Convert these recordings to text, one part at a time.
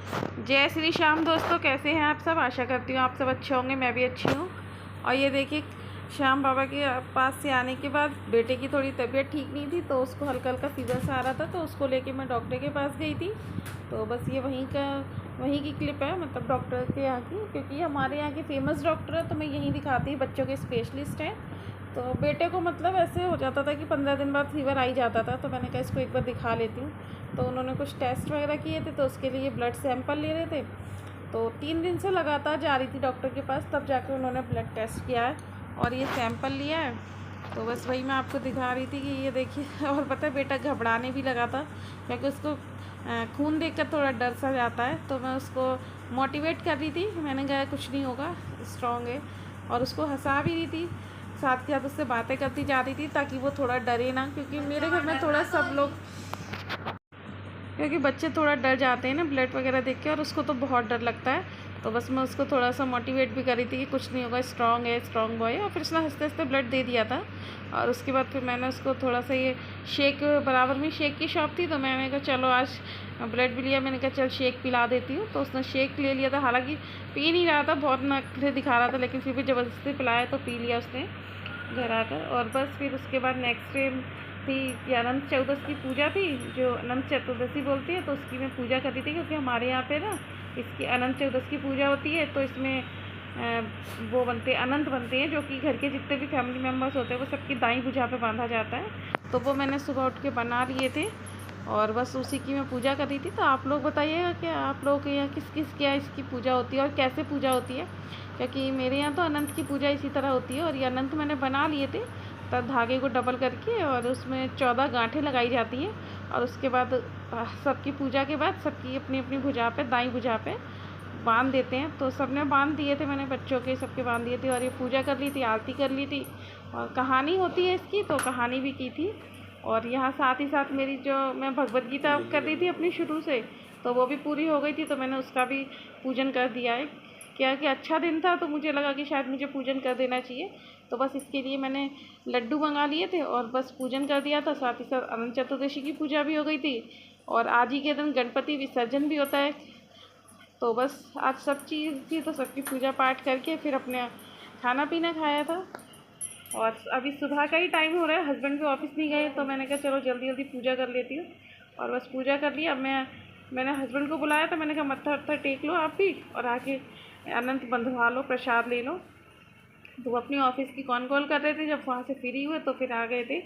जय श्री श्याम दोस्तों, कैसे हैं आप सब। आशा करती हूँ आप सब अच्छे होंगे, मैं भी अच्छी हूँ। और ये देखिए, श्याम बाबा के पास से आने के बाद बेटे की थोड़ी तबीयत ठीक नहीं थी, तो उसको हल्का हल्का फीवर सा आ रहा था, तो उसको लेके मैं डॉक्टर के पास गई थी। तो बस ये वहीं की क्लिप है, मतलब डॉक्टर के यहाँ की, क्योंकि हमारे यहाँ के फेमस डॉक्टर है, तो मैं यहीं दिखाती हूँ, बच्चों के स्पेशलिस्ट हैं। तो बेटे को मतलब ऐसे हो जाता था कि 15 दिन बाद फीवर आ ही जाता था, तो मैंने कहा इसको एक बार दिखा लेती हूँ। तो उन्होंने कुछ टेस्ट वगैरह किए थे, तो उसके लिए ब्लड सैंपल ले रहे थे। तो 3 दिन से लगातार जा रही थी डॉक्टर के पास, तब जाकर उन्होंने ब्लड टेस्ट किया है और ये सैंपल लिया है। तो बस वही मैं आपको दिखा रही थी कि ये देखिए। और पता है, बेटा घबराने भी लगा था, क्योंकि उसको खून देखकर थोड़ा डर सा जाता है। तो मैं उसको मोटिवेट कर रही थी, मैंने कहा कुछ नहीं होगा, स्ट्रॉन्ग है। और उसको हंसा भी रही थी, साथ के साथ उससे बातें करती जा रही थी, ताकि वो थोड़ा डरे ना, क्योंकि मेरे घर में थोड़ा सब लोग, क्योंकि बच्चे थोड़ा डर जाते हैं ना ब्लड वगैरह देख के, और उसको तो बहुत डर लगता है। तो बस मैं उसको थोड़ा सा मोटिवेट भी करी थी कि कुछ नहीं होगा, स्ट्रॉन्ग है, स्ट्रॉन्ग बॉय है। और फिर उसने हंसते हंसते ब्लड दे दिया था। और उसके बाद फिर मैंने उसको थोड़ा सा ये शेक, बराबर में शेक की शॉप थी, तो मैंने कहा चलो आज ब्लड भी लिया, मैंने कहा चल शेक पिला देती हूँ। तो उसने शेक ले लिया था, हालांकि पी नहीं रहा था, बहुत नखरे दिखा रहा था, लेकिन फिर भी ज़बरदस्ती पिलाया तो पी लिया उसने घर आकर। और बस फिर उसके बाद नेक्स्ट डे थी कि अनंत चतुर्दशी की पूजा थी, जो अनंत चतुर्दशी बोलती है, तो उसकी मैं पूजा कर रही थी, क्योंकि हमारे यहाँ पे ना इसकी अनंत चतुर्दशी की पूजा होती है। तो इसमें वो बनते हैं, अनंत बनते हैं, जो कि घर के जितने भी फैमिली मेम्बर्स होते हैं वो सबकी दाई भुजा पे बांधा जाता है। तो वो मैंने सुबह उठ के बना लिए थे, और बस उसी की मैं पूजा कर रही थी। तो आप लोग बताइएगा कि आप लोगों के यहाँ किस किस क्या इसकी पूजा होती है और कैसे पूजा होती है, क्योंकि मेरे यहाँ तो अनंत की पूजा इसी तरह होती है। और ये अनंत मैंने बना लिए थे, तब धागे को डबल करके, और उसमें 14 गांठें लगाई जाती हैं। और उसके बाद सबकी पूजा के बाद सबकी अपनी अपनी भुजा पे, दाई भुजा पे बांध देते हैं। तो सबने बांध दिए थे, मैंने बच्चों के सबके बांध दिए थे, और ये पूजा कर ली थी, आरती कर ली थी, और कहानी होती है इसकी, तो कहानी भी की थी। और यहाँ साथ ही साथ मेरी जो मैं भगवत गीता कर रही थी अपनी शुरू से, तो वो भी पूरी हो गई थी, तो मैंने उसका भी पूजन कर दिया है। क्या कि अच्छा दिन था, तो मुझे लगा कि शायद मुझे पूजन कर देना चाहिए। तो बस इसके लिए मैंने लड्डू मंगा लिए थे और बस पूजन कर दिया था। साथ ही साथ अनंत चतुर्दशी की पूजा भी हो गई थी, और आज ही के दिन गणपति विसर्जन भी होता है। तो बस आज सब चीज़ थी, तो सबकी पूजा पाठ करके फिर अपने खाना पीना खाया था। और अभी सुबह का ही टाइम हो रहा है, हस्बैंड भी ऑफिस नहीं गए, तो मैंने कहा चलो जल्दी जल्दी पूजा कर लेती हूँ। और बस पूजा कर ली। अब मैंने हस्बैंड को बुलाया था, मैंने कहा मत्था वत्था टेक लो आप भी, और आके अनंत बंधवा लो, प्रसाद ले लो। तो वो अपनी ऑफिस की कॉल कर रहे थे, जब वहाँ से फ्री हुए तो फिर आ गए थे।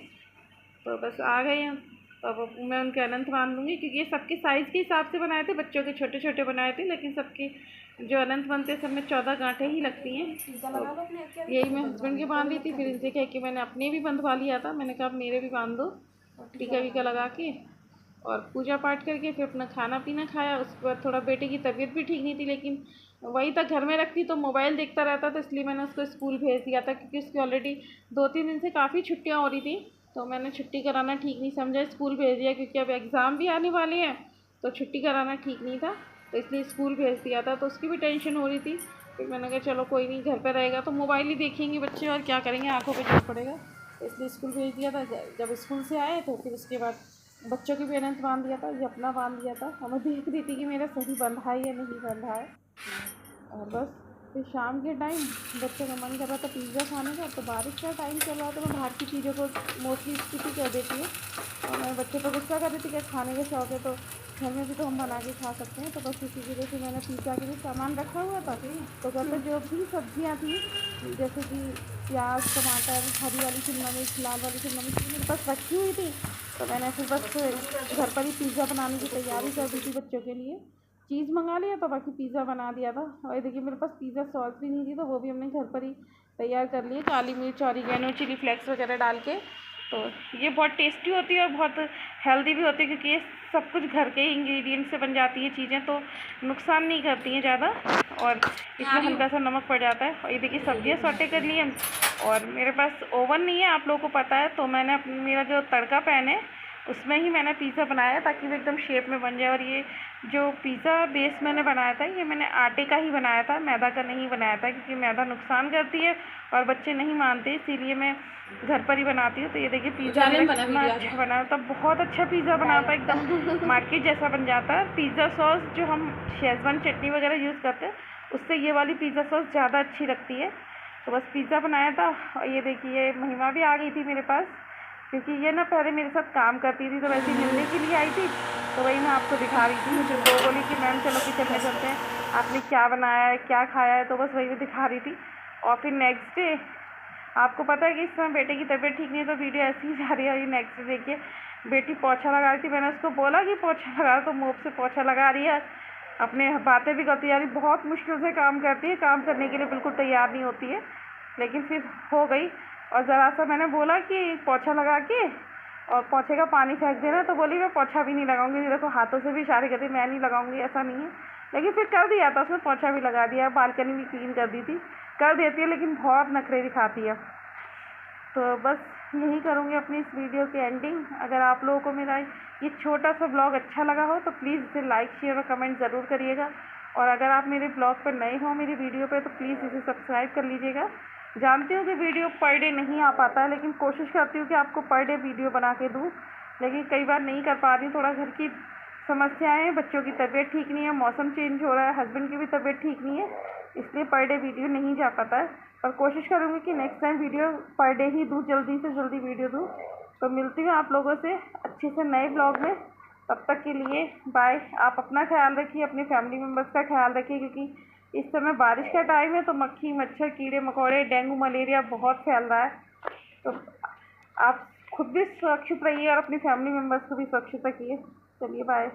तो बस आ गए हैं। तो अब मैं उनके अनंत मान लूँगी, क्योंकि ये सबके साइज़ के हिसाब से बनाए थे, बच्चों के छोटे छोटे बनाए थे, लेकिन सबके जो अनंत बनते हैं सब में 14 गांठें ही लगती हैं। तो यही मैं हस्बैंड के बांध दी थी, फिर इनसे कह के मैंने अपने भी बंधवा लिया था, मैंने कहा अब मेरे भी बांध दो, टीका वीका लगा के। और पूजा पाठ करके फिर अपना खाना पीना खाया। उसके बाद थोड़ा बेटे की तबीयत भी ठीक नहीं थी, लेकिन वही था, घर में रखती तो मोबाइल देखता रहता था, इसलिए मैंने उसको स्कूल भेज दिया था, क्योंकि उसकी ऑलरेडी 2-3 दिन से काफ़ी छुट्टियां हो रही थी। तो मैंने छुट्टी कराना ठीक नहीं समझा, स्कूल भेज दिया, क्योंकि अब एग्ज़ाम भी आने वाले हैं, तो छुट्टी कराना ठीक नहीं था, तो इसलिए स्कूल भेज दिया था। तो उसकी भी टेंशन हो रही थी। फिर मैंने कहा चलो कोई नहीं, घर पर रहेगा तो मोबाइल ही देखेंगे बच्चे, और क्या करेंगे, आँखों पर जोर पड़ेगा, इसलिए स्कूल भेज दिया था। जब स्कूल से आए तो फिर उसके बाद बच्चों की भी अनंत बांध दिया था, ये अपना बांध दिया था। हमें देख रही थी कि मेरा सही बंधा है या नहीं बंधा है। और बस फिर शाम के टाइम बच्चों का मन कर रहा था पिज़्ज़ा खाने का, तो बारिश का टाइम चल रहा था, मैं बाहर की चीज़ों को मोस्टली स्किप ही कर देती हूँ। और मैं बच्चे पर गुस्सा कर रही थी कि खाने का शौक है, तो घर में भी तो हम बना के खा सकते हैं। तो बस इसी वजह से मैंने पिज़्ज़ा के लिए सामान रखा हुआ था। तो घर पर जो भी सब्जियाँ थी, जैसे कि प्याज, टमाटर, हरी वाली शिमला मिर्च, लाल वाली शिमला मिर्च मेरे पास रखी हुई थी, तो मैंने फिर बस घर पर ही पिज़्ज़ा बनाने की तैयारी कर दी थी बच्चों के लिए। चीज़ मंगा लिया था, बाकी पिज़्ज़ा बना दिया था। और देखिए मेरे पास पिज़्ज़ा सॉस भी नहीं थी, तो वो भी हमने घर पर ही तैयार कर लिए, काली मिर्च, ऑरिगेनो, चिली फ्लेक्स वगैरह डाल के। तो ये बहुत टेस्टी होती है और बहुत हेल्दी भी होती है, क्योंकि ये सब कुछ घर के ही इंग्रेडिएंट से बन जाती है चीज़ें, तो नुकसान नहीं करती हैं ज़्यादा, और इसमें हल्का सा नमक पड़ जाता है। और ये देखिए सब्जियाँ सॉटे कर ली हैं। और मेरे पास ओवन नहीं है, आप लोगों को पता है, तो मैंने मेरा जो तड़का पैन है उसमें ही मैंने पिज़्ज़ा बनाया ताकि वो एकदम शेप में बन जाए। और ये जो पिज़्ज़ा बेस मैंने बनाया था ये मैंने आटे का ही बनाया था, मैदा का नहीं बनाया था, क्योंकि मैदा नुकसान करती है और बच्चे नहीं मानते, इसीलिए मैं घर पर ही बनाती हूँ। तो ये देखिए पिज़्ज़ा मेरा कितना अच्छा बना था, बहुत अच्छा पिज़्ज़ा बना था, एकदम मार्केट जैसा बन जाता है। पिज़्ज़ा सॉस जो हम शेज़वान चटनी वगैरह यूज़ करते हैं उससे ये वाली पिज़्ज़ा सॉस ज़्यादा अच्छी लगती है। तो बस पिज़्ज़ा बनाया था। और ये देखिए महिमा भी आ गई थी मेरे पास, क्योंकि ये ना पहले मेरे साथ काम करती थी तो वैसे ही मिलने के लिए आई थी। तो वही मैं आपको दिखा रही थी। मुझे वो बोली कि मैम चलो किचन में चलते हैं, आपने क्या बनाया है क्या खाया है, तो बस वही मैं दिखा रही थी। और फिर नेक्स्ट डे आपको पता है कि इस समय बेटे की तबीयत ठीक नहीं है तो वीडियो ऐसी ही जा रही है। और ये नेक्स्ट डे देखिए बेटी पोछा लगा रही थी, मैंने उसको बोला कि पोछा लगा, तो मुँह से पोछा लगा रही है, अपने बातें भी करती जा रही, बहुत मुश्किल से काम करती है, काम करने के लिए बिल्कुल तैयार नहीं होती है, लेकिन फिर हो गई। और ज़रा सा मैंने बोला कि पोछा लगा के और पोछे का पानी फेंक देना, तो बोली मैं पोछा भी नहीं लगाऊंगी। देखो हाथों से भी इशारे करती, मैं नहीं लगाऊंगी, ऐसा नहीं है, लेकिन फिर कर दिया था, उसने पोछा भी लगा दिया, बालकनी भी क्लीन कर दी थी, कर देती है, लेकिन बहुत नखरे दिखाती है। तो बस यही करूँगी अपनी इस वीडियो की एंडिंग। अगर आप लोगों को मेरा ये छोटा सा ब्लॉग अच्छा लगा हो तो प्लीज़ इसे लाइक शेयर और कमेंट ज़रूर करिएगा। और अगर आप मेरे ब्लॉग पर नए हो, मेरी वीडियो पे, तो प्लीज़ इसे सब्सक्राइब कर लीजिएगा। जानती हूँ कि वीडियो पर डे नहीं आ पाता है, लेकिन कोशिश करती हूँ कि आपको पर डे वीडियो बना के दूँ, लेकिन कई बार नहीं कर पा रही हूँ, थोड़ा घर की समस्याएं हैं, बच्चों की तबीयत ठीक नहीं है, मौसम चेंज हो रहा है, हस्बैंड की भी तबीयत ठीक नहीं है, इसलिए पर डे वीडियो नहीं जा पाता है। पर कोशिश करूँगी कि नेक्स्ट टाइम वीडियो पर डे ही दूँ, जल्दी से जल्दी वीडियो दूँ। तो मिलती हूँ आप लोगों से अच्छे से नए ब्लॉग में, तब तक के लिए बाय। आप अपना ख्याल रखिए, अपने फैमिली मेम्बर्स का ख्याल रखिए, क्योंकि इस समय बारिश का टाइम है तो मक्खी मच्छर कीड़े मकोड़े डेंगू मलेरिया बहुत फैल रहा है। तो आप खुद भी सुरक्षित रहिए और अपनी फैमिली मेम्बर्स को भी सुरक्षित रखिए। चलिए बाय।